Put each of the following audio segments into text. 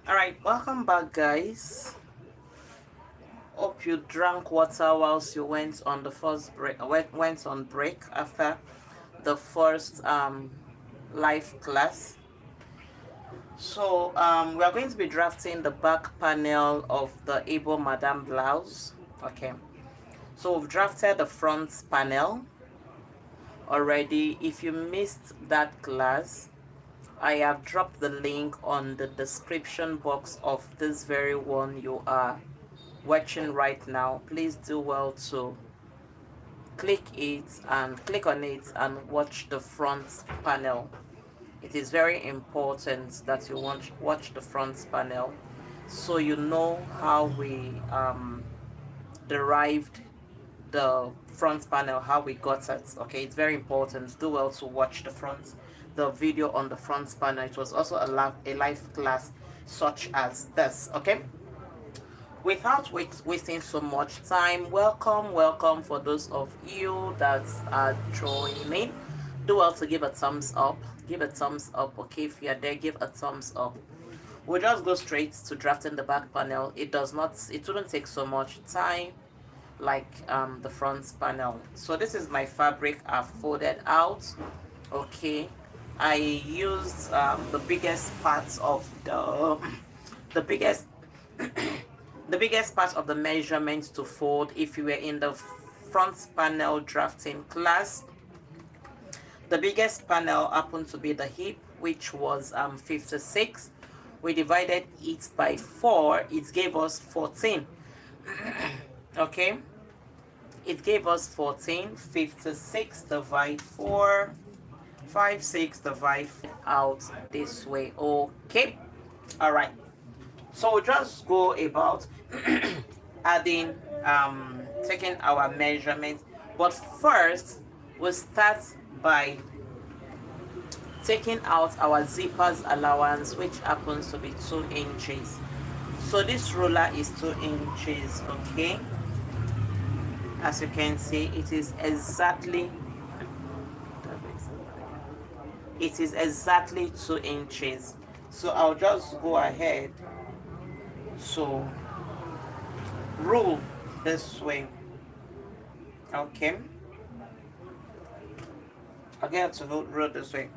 All right, welcome back, guys. Hope you drank water whilst you went on the first break. Went on break after the first live class. So we are going to be drafting the back panel of the Igbo Madam Blouse. Okay. So we've drafted the front panel already. If you missed that class, I have dropped the link on the description box of this very one you are watching right now. Please do well to click on it and watch the front panel. It is very important that you watch the front panel so you know how we derived the front panel, how we got it. Okay, it's very important. Do well to watch the video on the front panel. It was also a live class such as this. Okay, without wasting so much time, welcome for those of you that are joining. Do well to give a thumbs up. Give a thumbs up. Okay, if you're there, give a thumbs up. We'll just go straight to drafting the back panel. It wouldn't take so much time like the front panel. So this is my fabric I've folded out. Okay, I used the biggest parts of the biggest the biggest part of the measurement to fold. If you were in the front panel drafting class, the biggest panel happened to be the hip, which was 56. We divided it by 4. It gave us 14. Okay, it gave us 14. 56 divide 4, 56 divide out this way. Okay, all right. So we'll just go about adding taking our measurement, but first we'll start by taking out our zippers allowance, which happens to be 2 inches. So this ruler is 2 inches. Okay, as you can see, it is exactly 2 inches. So I'll just go ahead to rule this way. Okay, I'll get to rule this way.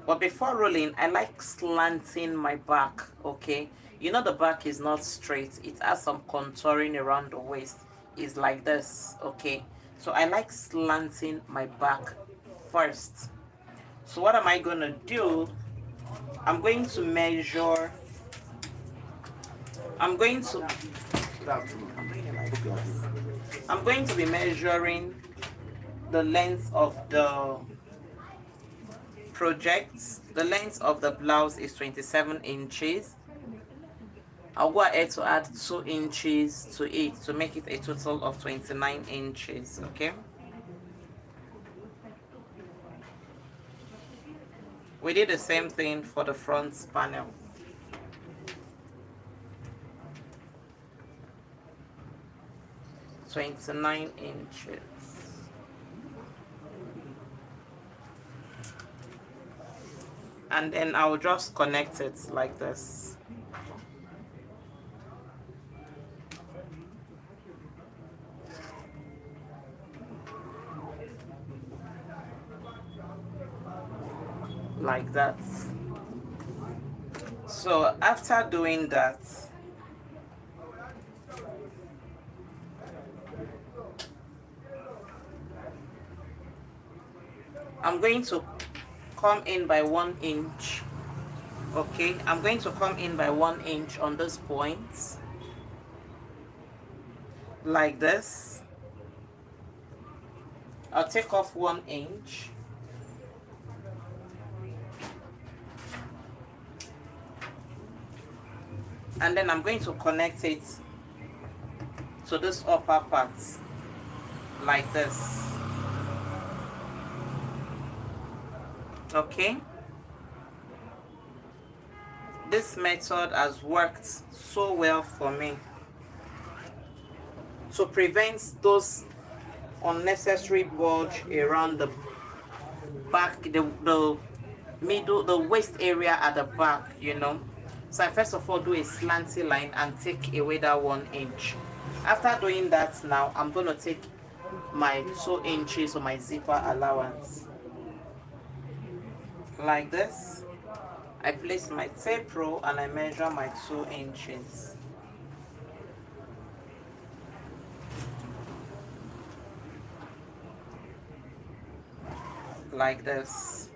But before rolling, I like slanting my back. Okay, you know the back is not straight, it has some contouring around the waist. It's like this. Okay, so I like slanting my back first. So what am I going to do? I'm going to measure. I'm going to be measuring the length of the project. The length of the blouse is 27 inches. I'll go ahead to add 2 inches to it to make it a total of 29 inches. Okay, we did the same thing for the front panel. $29 inches. And then I'll just connect it like this. Like that. So after doing that, I'm going to come in by 1 inch. Okay, I'm going to come in by 1 inch on this point, like this. I'll take off 1 inch. And then I'm going to connect it to this upper part, like this. Okay, this method has worked so well for me to prevent those unnecessary bulge around the back, the middle, the waist area at the back, you know. So I first of all do a slanty line and take away that 1 inch. After doing that, now I'm going to take my 2 inches or my zipper allowance like this. I place my tape rule and I measure my 2 inches like this.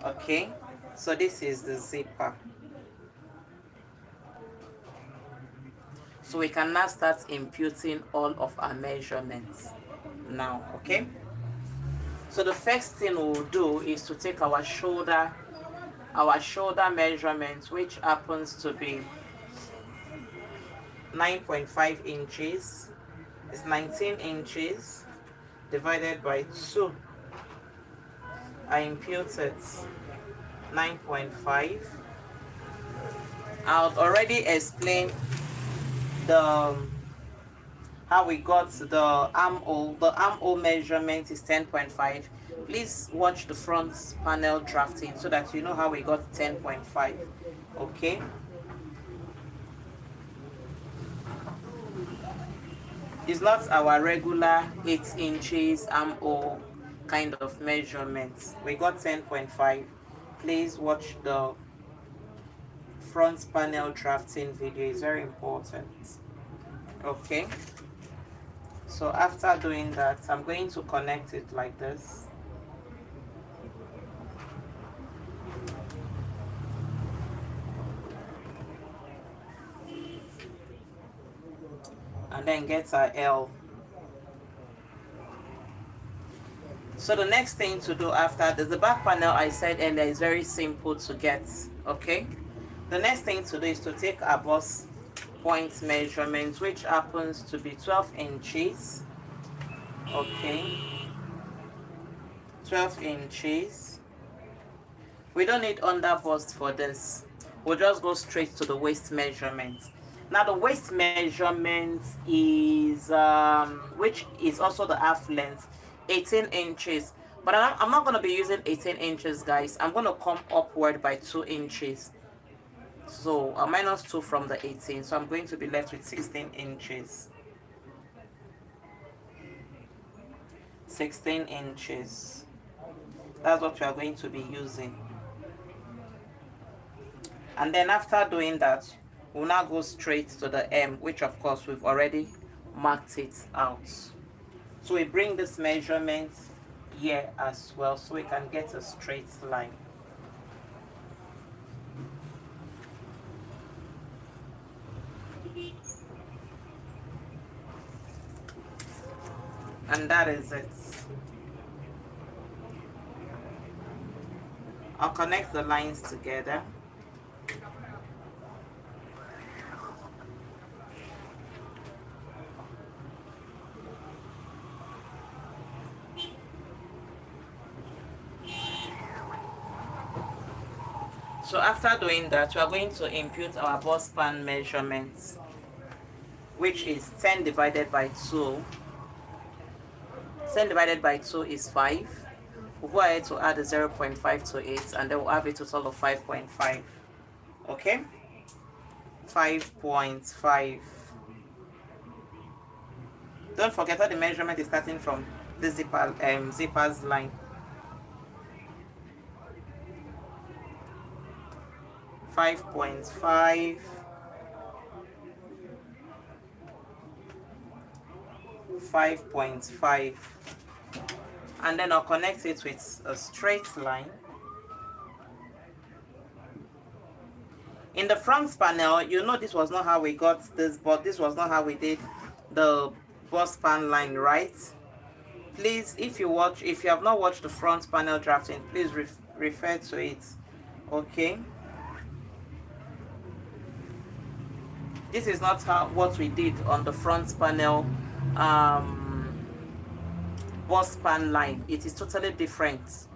Okay, so this is the zipper. So we can now start imputing all of our measurements now. Okay, so the first thing we'll do is to take our shoulder measurement, which happens to be 9.5 inches. It's 19 inches divided by 2. I impute it 9.5. I've already explained the how we got the armhole. The armhole measurement is 10.5. Please watch the front panel drafting so that you know how we got 10.5. Okay, it's not our regular 8 inches armhole kind of measurements. We got 10.5. Please watch the front panel drafting video, it's very important. Okay, so after doing that, I'm going to connect it like this. And then get our L. So the next thing to do after the back panel, I said earlier, is very simple to get. Okay, the next thing to do is to take our bust point measurement, which happens to be 12 inches. Okay, 12 inches. We don't need under bust for this. We'll just go straight to the waist measurement. Now the waist measurement is which is also the half length, 18 inches. But I'm not going to be using 18 inches, guys. I'm going to come upward by 2 inches. So a minus 2 from the 18. So I'm going to be left with 16 inches. 16 inches. That's what we are going to be using. And then after doing that, we'll now go straight to the M, which of course we've already marked it out. So we bring this measurement here as well so we can get a straight line. And that is it. I'll connect the lines together. So after doing that, we are going to impute our bust span measurements, which is 10 divided by 2. 10 divided by 2 is 5. We'll go ahead to add a 0.5 to it, and then we'll have a total of 5.5. Okay? 5.5. Don't forget that the measurement is starting from the zipper's line. 5.5. 5.5, and then I'll connect it with a straight line. In the front panel, you know this was not how we got this, but this was not how we did the bust span line, right? Please, if you have not watched the front panel drafting, please refer to it. Okay, this is not what we did on the front panel bust span line. It is totally different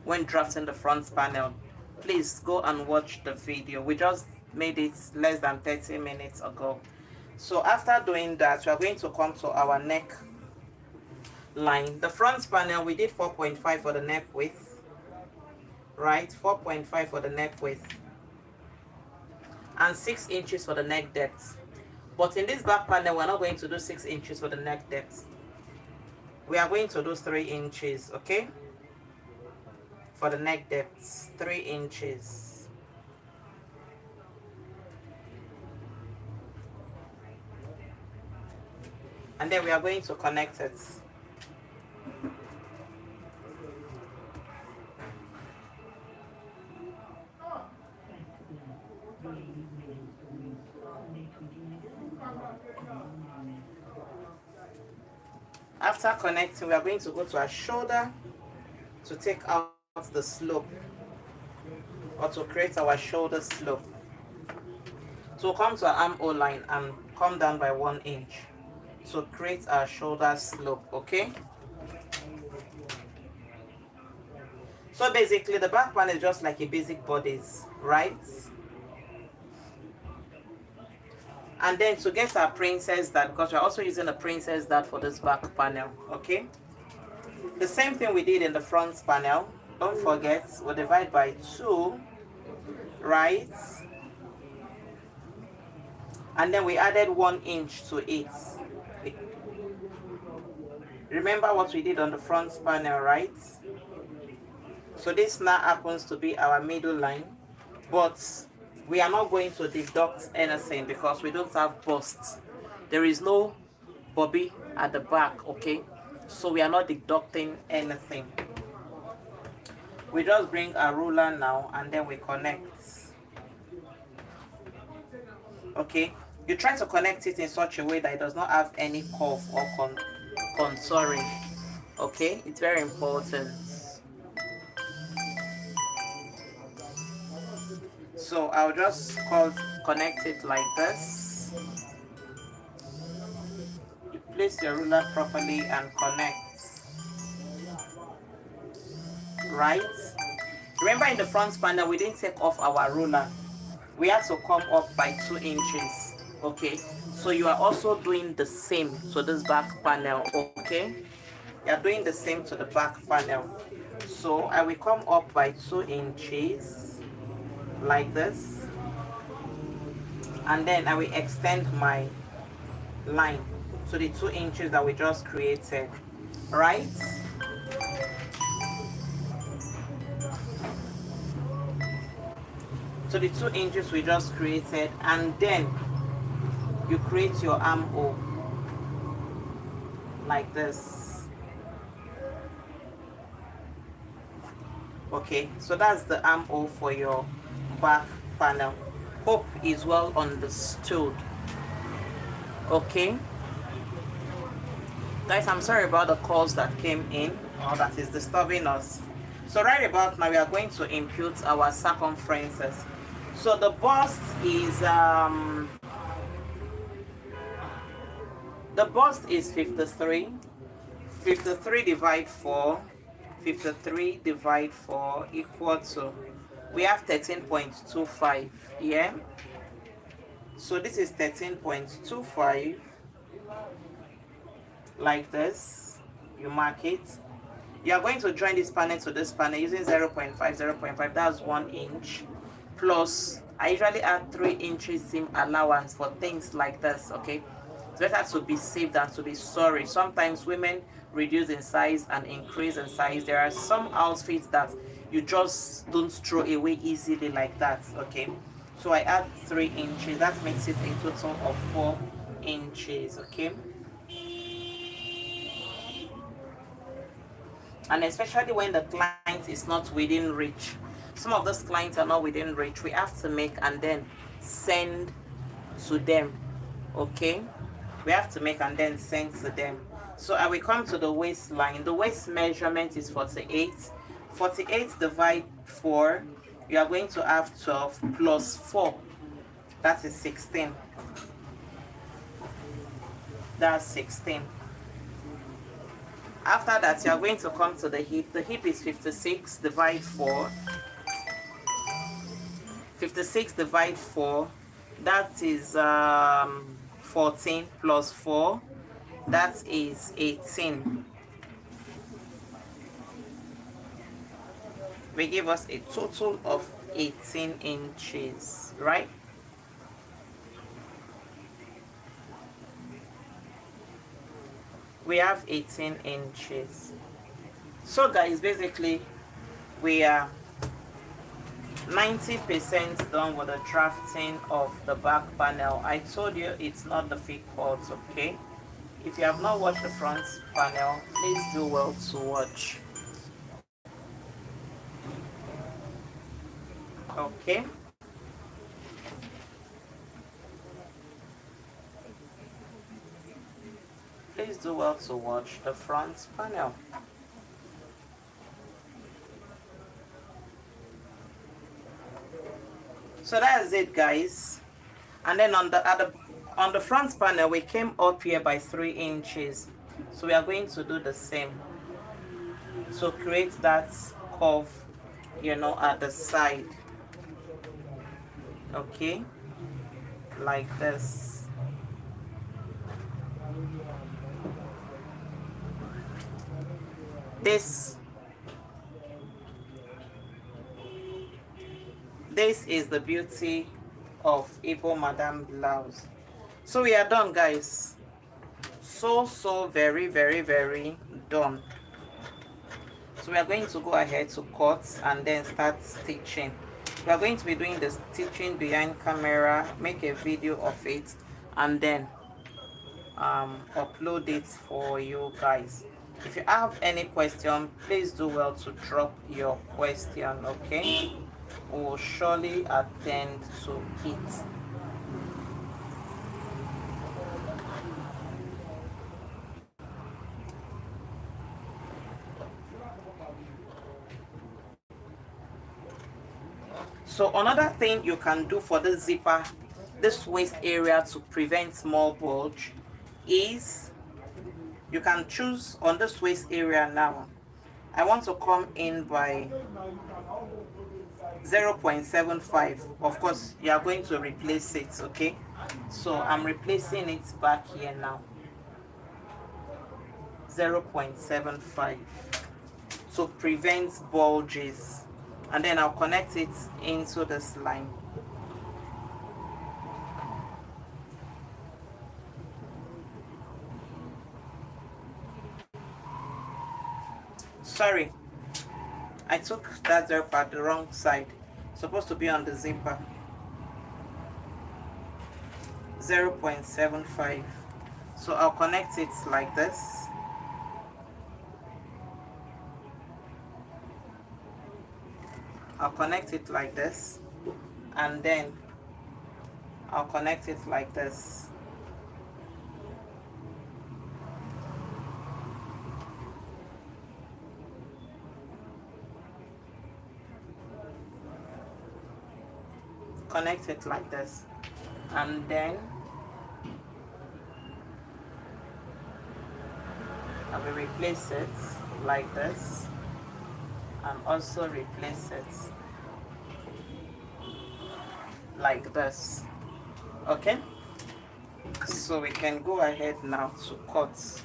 when drafting the front panel. Please go and watch the video. We just made it less than 30 minutes ago. So after doing that, we are going to come to our neck line. The front panel, we did 4.5 for the neck width, right? 4.5 for the neck width. and 6 inches for the neck depth. But in this back panel, we're not going to do 6 inches for the neck depth. We are going to do 3 inches, okay? For the neck depth, 3 inches. And then we are going to connect it. After connecting, we are going to go to our shoulder to take out the slope, or to create our shoulder slope. So come to our armhole line and come down by 1 inch to create our shoulder slope, okay? So basically the back one is just like a basic bodice, right? And then to get our princess dart, because we're also using a princess dart for this back panel, okay? The same thing we did in the front panel. Don't forget, we'll divide by 2, right? And then we added 1 inch to it. Remember what we did on the front panel, right? So this now happens to be our middle line, but we are not going to deduct anything because we don't have busts. There is no bobby at the back, okay? So we are not deducting anything. We just bring our ruler now and then we connect. Okay, you try to connect it in such a way that it does not have any curve or contouring. Okay, it's very important. So I'll just connect it like this. You place your ruler properly and connect. Right? Remember in the front panel we didn't take off our ruler. We have to come up by 2 inches. Okay, so you are also doing the same to this back panel. Okay, you are doing the same to the back panel. So I will come up by 2 inches like this, and then I will extend my line to the 2 inches that we just created, right? To the 2 inches we just created, and then you create your armhole like this. Okay, so that's the armhole for your back panel. Hope is well understood. Okay, guys, I'm sorry about the calls that came in or that is disturbing us. So right about now we are going to impute our circumferences. So the bust is 53. 53 divide 4. 53 divide 4 equal to, we have 13.25. Yeah, so this is 13.25 like this. You mark it. You are going to join this panel to this panel using 0.5, 0.5. That's 1 inch. Plus, I usually add 3 inches seam allowance for things like this, okay? It's better to be safe than to be sorry. Sometimes women reduce in size and increase in size. There are some outfits that you just don't throw away easily like that, okay? So I add 3 inches. That makes it a total of 4 inches, okay? And especially when the client is not within reach. Some of those clients are not within reach. We have to make and then send to them, okay? We have to make and then send to them. So I will come to the waistline. The waist measurement is 48. 48 divide 4. You are going to have 12 plus 4. That is 16. That's 16. After that, you are going to come to the hip. The hip is 56 divide 4. 56 divide 4. That is 14 plus 4. That is 18. We give us a total of 18 inches, right? we have 18 inches. So guys, basically we are 90% done with the drafting of the back panel. I told you it's not the fake parts, okay? If you have not watched the front panel, please do well to watch. Okay, please do well to watch the front panel. So that is it, guys. And then on the front panel, we came up here by 3 inches. So we are going to do the same to create that curve, you know, at the side. Okay, like this. This is the beauty of Igbo Madam Blouse. So we are done, guys. So very done. So we are going to go ahead to cut and then start stitching. We are going to be doing the stitching behind camera, make a video of it, and then upload it for you guys. If you have any question, please do well to drop your question, okay? We will surely attend to it. So another thing you can do for the zipper, this waist area, to prevent small bulge is you can choose on this waist area. Now I want to come in by 0.75. Of course you are going to replace it, okay? So I'm replacing it back here now, 0.75, to prevent bulges, and then I'll connect it into this line. Sorry, I took that zero part the wrong side. It's supposed to be on the zipper. 0.75. So I'll connect it like this. I'll connect it like this, and then I'll connect it like this. Connect it like this, and then I will replace it like this, and also replace it like this. Okay, so we can go ahead now to cut.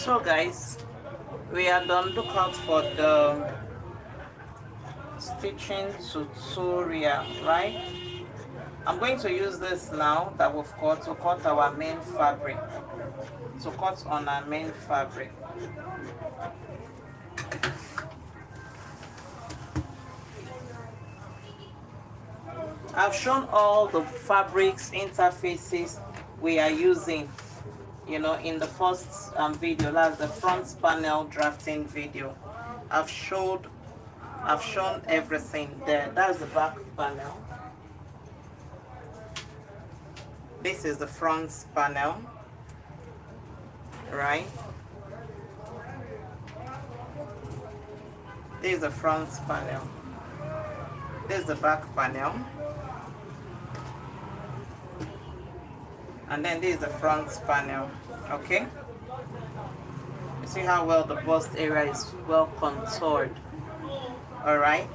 So guys, we are done. Look out for the stitching tutorial, right? I'm going to use this now that we've cut to cut our main fabric, to cut on our main fabric. I've shown all the fabrics interfaces we are using, you know, in the first video. That's the front panel drafting video. I've shown everything there. That's the back panel. This is the front panel, right? This is the front panel. This is the back panel. And then this is the front panel. Okay, you see how well the bust area is well contoured. All right,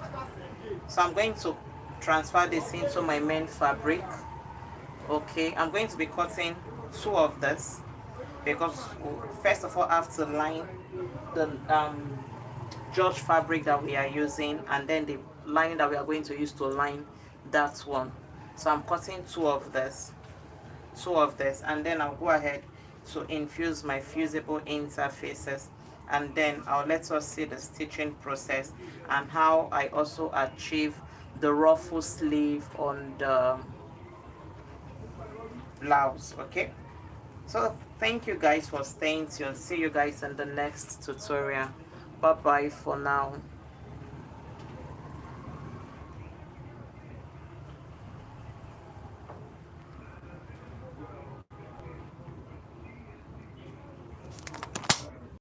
so I'm going to transfer this into my main fabric. Okay, I'm going to be cutting 2 of this because first of all I have to line the George fabric that we are using, and then the line that we are going to use to line that one. So I'm cutting 2 of this, and then I'll go ahead to infuse my fusible interfaces, and then I'll let us see the stitching process and how I also achieve the ruffle sleeve on the blouse. Okay, so thank you guys for staying tuned. See you guys in the next tutorial. Bye bye for now.